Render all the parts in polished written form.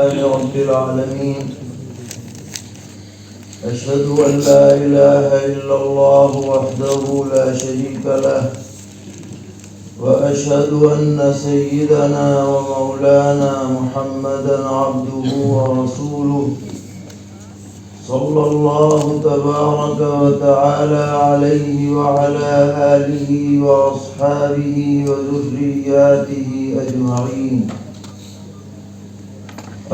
لله رب العالمين. أشهد أن لا إله إلا الله وحده لا شريك له، وأشهد أن سيدنا ومولانا محمدا عبده ورسوله صلى الله تبارك وتعالى عليه وعلى آله وأصحابه وذرياته أجمعين.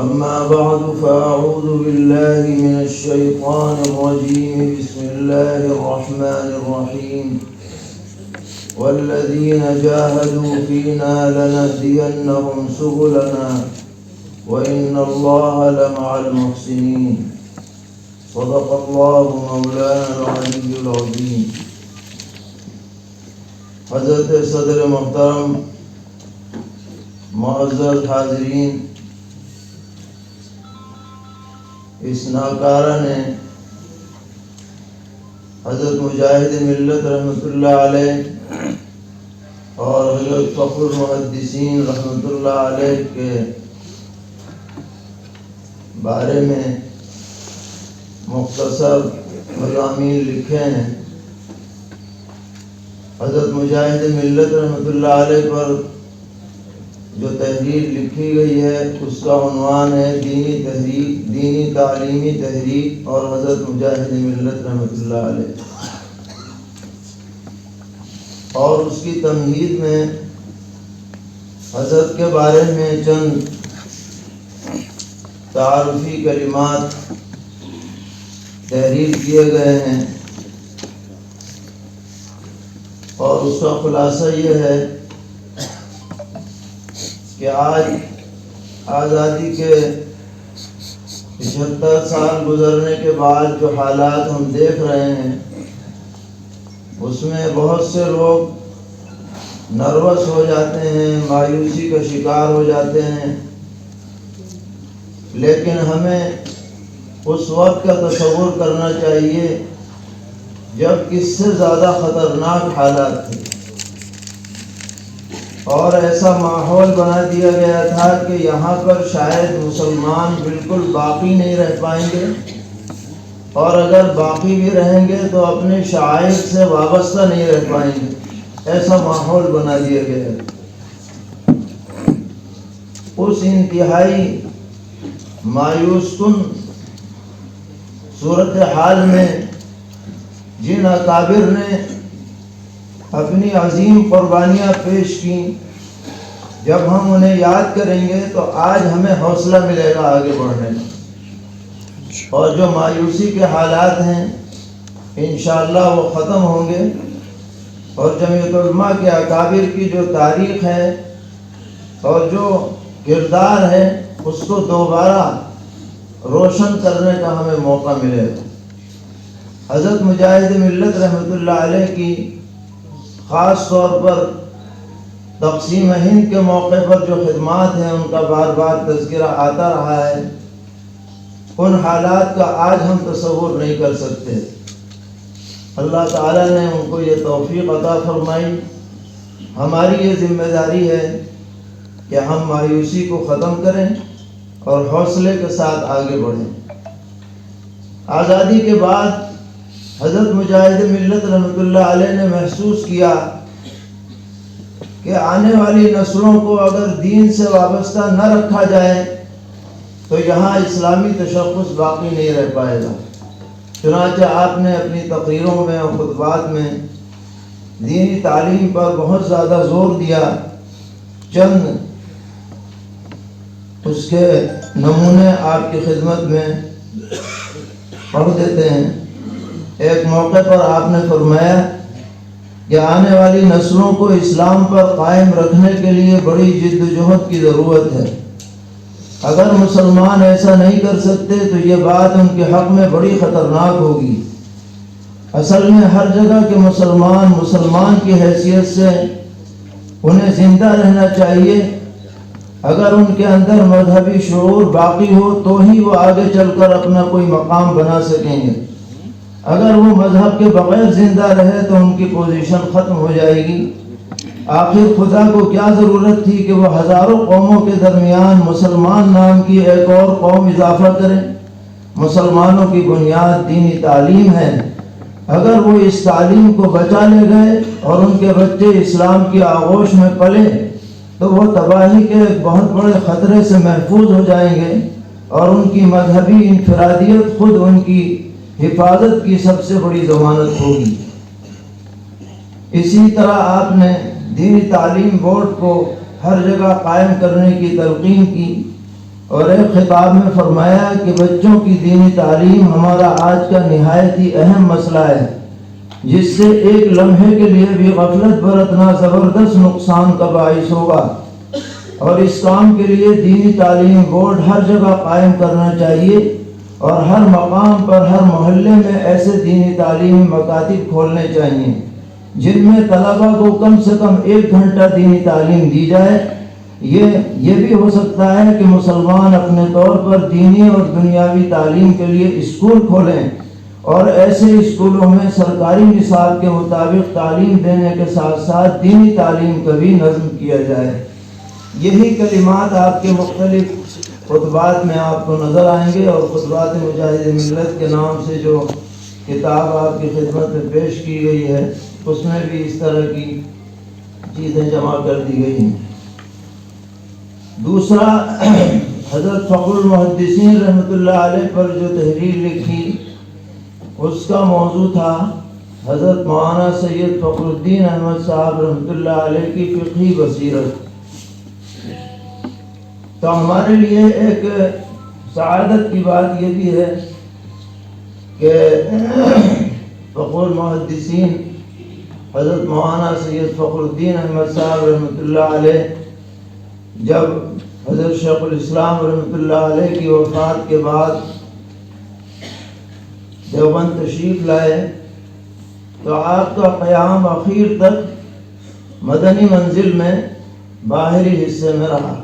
أما بعد، فأعوذ بالله من الشيطان الرجيم. بسم الله الرحمن الرحيم. والذين جاهدوا فينا لنهدينهم سبلنا وإن الله لمع المحسنين. صدق الله مولانا العلي العظيم. حضرت صدر محترم، معزز حاضرین، اس ناکارہ نے حضرت مجاہد ملت رحمۃ اللہ علیہ اور حضرت فخر المحدثین رحمۃ اللہ علیہ کے بارے میں مختصر مضامین لکھے ہیں. حضرت مجاہد ملت رحمۃ اللہ علیہ پر جو تحریر لکھی گئی ہے اس کا عنوان ہے دینی تعلیمی تحریک اور حضرت مجاہد ملت رحمۃ اللہ علیہ. اور اس کی تمہید میں حضرت کے بارے میں چند تعارفی کلمات تحریر کیے گئے ہیں، اور اس کا خلاصہ یہ ہے کہ آج آزادی کے 75 سال گزرنے کے بعد جو حالات ہم دیکھ رہے ہیں اس میں بہت سے لوگ نروس ہو جاتے ہیں، مایوسی کا شکار ہو جاتے ہیں، لیکن ہمیں اس وقت کا تصور کرنا چاہیے جب اس سے زیادہ خطرناک حالات تھے اور ایسا ماحول بنا دیا گیا تھا کہ یہاں پر شاید مسلمان بالکل باقی نہیں رہ پائیں گے، اور اگر باقی بھی رہیں گے تو اپنے شعائر سے وابستہ نہیں رہ پائیں گے. ایسا ماحول بنا دیا گیا. اس انتہائی مایوس کن صورتحال میں جن اکابر نے اپنی عظیم قربانیاں پیش کی، جب ہم انہیں یاد کریں گے تو آج ہمیں حوصلہ ملے گا آگے بڑھنے کا. اور جو مایوسی کے حالات ہیں انشاءاللہ وہ ختم ہوں گے، اور جمعیت علماء کے اکابر کی جو تاریخ ہے اور جو کردار ہے اس کو دوبارہ روشن کرنے کا ہمیں موقع ملے گا. حضرت مجاہد ملت رحمۃ اللہ علیہ کی خاص طور پر تقسیم ہند کے موقع پر جو خدمات ہیں ان کا بار بار تذکرہ آتا رہا ہے. ان حالات کا آج ہم تصور نہیں کر سکتے. اللہ تعالیٰ نے ان کو یہ توفیق عطا فرمائی. ہماری یہ ذمہ داری ہے کہ ہم مایوسی کو ختم کریں اور حوصلے کے ساتھ آگے بڑھیں. آزادی کے بعد حضرت مجاہد ملت رحمۃ اللہ علیہ نے محسوس کیا کہ آنے والی نسلوں کو اگر دین سے وابستہ نہ رکھا جائے تو یہاں اسلامی تشخص باقی نہیں رہ پائے گا. چنانچہ آپ نے اپنی تقریروں میں اور خطبات میں دینی تعلیم پر بہت زیادہ زور دیا. چند اس کے نمونے آپ کی خدمت میں پڑھ دیتے ہیں. ایک موقع پر آپ نے فرمایا کہ آنے والی نسلوں کو اسلام پر قائم رکھنے کے لیے بڑی جد و جہد کی ضرورت ہے. اگر مسلمان ایسا نہیں کر سکتے تو یہ بات ان کے حق میں بڑی خطرناک ہوگی. اصل میں ہر جگہ کے مسلمان کی حیثیت سے انہیں زندہ رہنا چاہیے. اگر ان کے اندر مذہبی شعور باقی ہو تو ہی وہ آگے چل کر اپنا کوئی مقام بنا سکیں گے. اگر وہ مذہب کے بغیر زندہ رہے تو ان کی پوزیشن ختم ہو جائے گی. آخر خدا کو کیا ضرورت تھی کہ وہ ہزاروں قوموں کے درمیان مسلمان نام کی ایک اور قوم اضافہ کرے؟ مسلمانوں کی بنیاد دینی تعلیم ہے۔ اگر وہ اس تعلیم کو بچا لے گئے اور ان کے بچے اسلام کی آغوش میں پلے تو وہ تباہی کے ایک بہت بڑے خطرے سے محفوظ ہو جائیں گے، اور ان کی مذہبی انفرادیت خود ان کی حفاظت کی سب سے بڑی ضمانت ہوگی۔ اسی طرح آپ نے دینی تعلیم بورڈ کو ہر جگہ قائم کرنے کی تلقین کی، اور ایک خطاب میں فرمایا کہ بچوں کی دینی تعلیم ہمارا آج کا نہایت ہی اہم مسئلہ ہے، جس سے ایک لمحے کے لیے بھی غفلت برتنا زبردست نقصان کا باعث ہوگا، اور اس کام کے لیے دینی تعلیم بورڈ ہر جگہ قائم کرنا چاہیے، اور ہر مقام پر ہر محلے میں ایسے دینی تعلیمی مکاتب کھولنے چاہیے جن میں طلبہ کو کم سے کم 1 گھنٹہ دینی تعلیم دی جائے۔ یہ بھی ہو سکتا ہے کہ مسلمان اپنے طور پر دینی اور دنیاوی تعلیم کے لیے اسکول کھولیں، اور ایسے اسکولوں میں سرکاری نصاب کے مطابق تعلیم دینے کے ساتھ ساتھ دینی تعلیم کا بھی نظم کیا جائے۔ یہی کلمات آپ کے مختلف خطبات میں آپ کو نظر آئیں گے، اور خطبات مجاہد ملت کے نام سے جو کتاب آپ کی خدمت میں پیش کی گئی ہے اس میں بھی اس طرح کی چیزیں جمع کر دی گئی ہیں۔ دوسرا، حضرت فخر المحدثین رحمۃ اللہ علیہ پر جو تحریر لکھی اس کا موضوع تھا حضرت مولانا سید فخر الدین احمد صاحب رحمۃ اللہ علیہ کی فقہی بصیرت۔ تو ہمارے لیے ایک سعادت کی بات یہ بھی ہے کہ فخر المحدثین حضرت مولانا سید فخر الدین احمد صاحب رحمۃ اللہ علیہ جب حضرت شیخ الاسلام رحمۃ اللہ علیہ کی وفات کے بعد دیوبند تشریف لائے تو آپ کا قیام اخیر تک مدنی منزل میں باہری حصے میں رہا،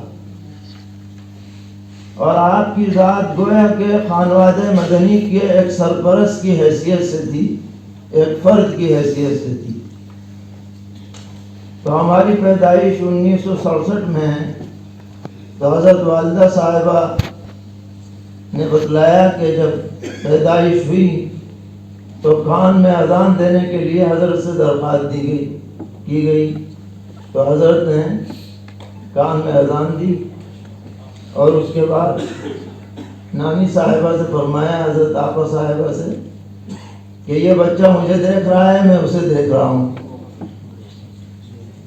اور آپ کی ذات گویا کہ خانوادہ مدنی کے ایک سرپرست کی حیثیت سے تھی، ایک فرد کی حیثیت سے تھی۔ تو ہماری پیدائش 1967 میں ہے، تو حضرت والدہ صاحبہ نے بتلایا کہ جب پیدائش ہوئی تو کان میں اذان دینے کے لیے حضرت سے درخواست کی گئی، تو حضرت نے کان میں اذان دی، اور اس کے بعد نانی صاحبہ سے فرمایا، حضرت آپا صاحبہ سے، کہ یہ بچہ مجھے دیکھ رہا ہے، میں اسے دیکھ رہا ہوں۔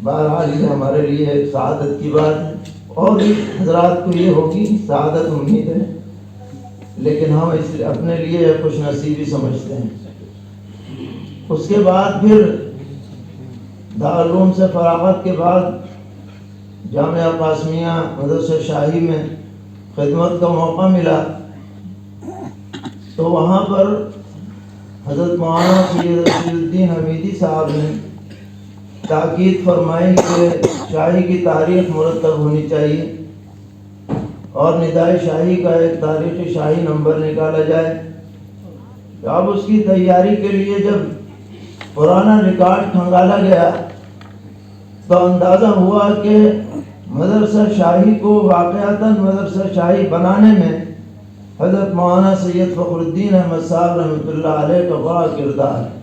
بہرحال یہ ہمارے لیے ایک سعادت کی بات ہے، اور بھی حضرات کو یہ ہوگی سعادت امید ہے، لیکن ہم اس اپنے لیے خوش نصیبی سمجھتے ہیں۔ اس کے بعد پھر دارالعلوم سے فراغت کے بعد جامعہ قاسمیہ مدرسہ شاہی میں خدمت کا موقع ملا، تو وہاں پر حضرت مولانا سید رشید الدین حمیدی صاحب نے تاکید فرمائی کہ شاہی کی تاریخ مرتب ہونی چاہیے، اور ندائے شاہی کا ایک تاریخی شاہی نمبر نکالا جائے۔ اب اس کی تیاری کے لیے جب پرانا ریکارڈ کھنگالا گیا تو اندازہ ہوا کہ مدرسہ شاہی کو واقعتاً مدرسہ شاہی بنانے میں حضرت مولانا سید فخر الدین احمد صاحب رحمۃ اللہ علیہ کا بڑا کردار ہے،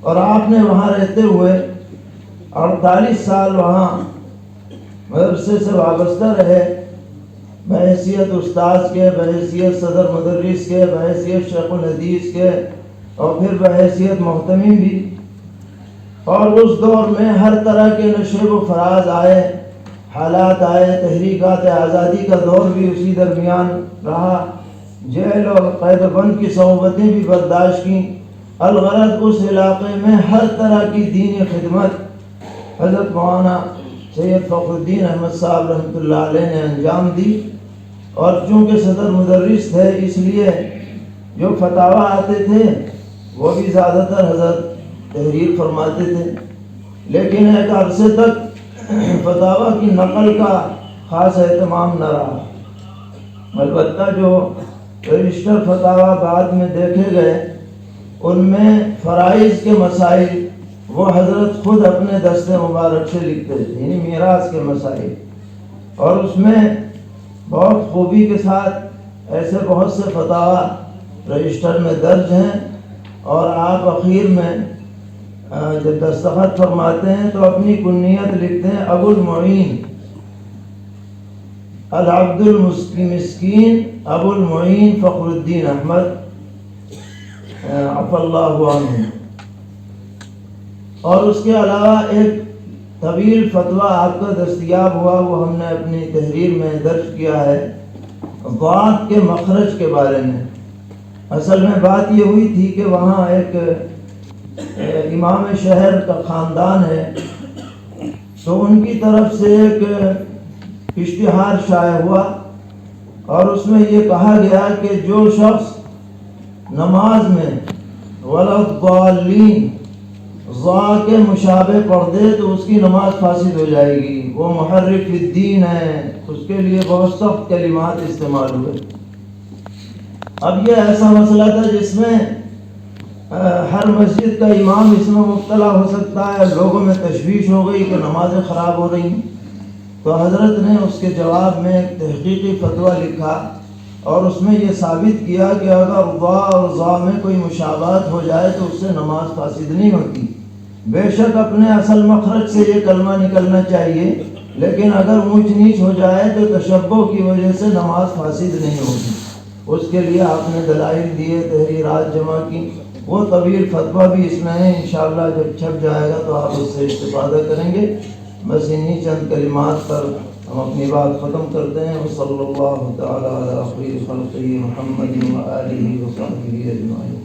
اور آپ نے وہاں رہتے ہوئے 48 سال وہاں مدرسے سے وابستہ رہے، بحیثیت استاذ کے، بحیثیت صدر مدرس کے، بحیثیت شیخ الحدیث کے، اور پھر بحیثیت محتمم بھی۔ اور اس دور میں ہر طرح کے نشیب و فراز آئے، حالات آئے، تحریکات آزادی کا دور بھی اسی درمیان رہا، جیل اور قید بند کی صعوبتیں بھی برداشت کیں۔ الغرض اس علاقے میں ہر طرح کی دینی خدمت حضرت مولانا سید فخر الدین احمد صاحب رحمۃ اللہ علیہ نے انجام دی، اور چونکہ صدر مدرس تھے اس لیے جو فتاویٰ آتے تھے وہ بھی زیادہ تر حضرت تحریر فرماتے تھے، لیکن ایک عرصے تک فتاویٰ کی نقل کا خاص اہتمام نہ رہا۔ البتہ جو رجسٹر فتاویٰ بعد میں دیکھے گئے ان میں فرائض کے مسائل وہ حضرت خود اپنے دست مبارک سے لکھتے تھے، یعنی میراث کے مسائل، اور اس میں بہت خوبی کے ساتھ ایسے بہت سے فتاوی رجسٹر میں درج ہیں، اور آپ اخیر میں جب دستخط فرماتے ہیں تو اپنی کنیت لکھتے ہیں ابو المعین العبد المسکین ابو المعین فخر الدین احمد عفا اللہ عنہ۔ اور اس کے علاوہ ایک طویل فتویٰ آپ کا دستیاب ہوا، وہ ہم نے اپنی تحریر میں درج کیا ہے، ضاد کے مخرج کے بارے میں۔ اصل میں بات یہ ہوئی تھی کہ وہاں ایک امام شہر کا خاندان ہے، تو ان کی طرف سے ایک اشتہار شائع ہوا، اور اس میں یہ کہا گیا کہ جو شخص نماز میں ولا الضالین ضا کے مشابہ پڑھ دے تو اس کی نماز فاسد ہو جائے گی، وہ محرف الدین ہے، اس کے لیے بہت سخت کلمات استعمال ہوئے۔ اب یہ ایسا مسئلہ تھا جس میں ہر مسجد کا امام اس میں مبتلا ہو سکتا ہے، لوگوں میں تشویش ہو گئی کہ نمازیں خراب ہو رہی ہیں، تو حضرت نے اس کے جواب میں ایک تحقیقی فتویٰ لکھا، اور اس میں یہ ثابت کیا کہ اگر ضا اور ضا میں کوئی مشابہت ہو جائے تو اس سے نماز فاسد نہیں ہوتی۔ بے شک اپنے اصل مخرج سے یہ کلمہ نکلنا چاہیے، لیکن اگر اونچ نیچ ہو جائے تو تشبہ کی وجہ سے نماز فاسد نہیں ہوگی۔ اس کے لیے آپ نے دلائل دیے، تحریرات جمع کی، وہ طویل فتویٰ بھی اس میں ہے، انشاءاللہ جب چھپ جائے گا تو آپ اس سے استفادہ کریں گے۔ بس انہی چند کلمات پر ہم اپنی بات ختم کرتے ہیں۔ وصلی اللہ تعالی علی خیر خلقہ محمد و آلہ و صحبہ اجمعین۔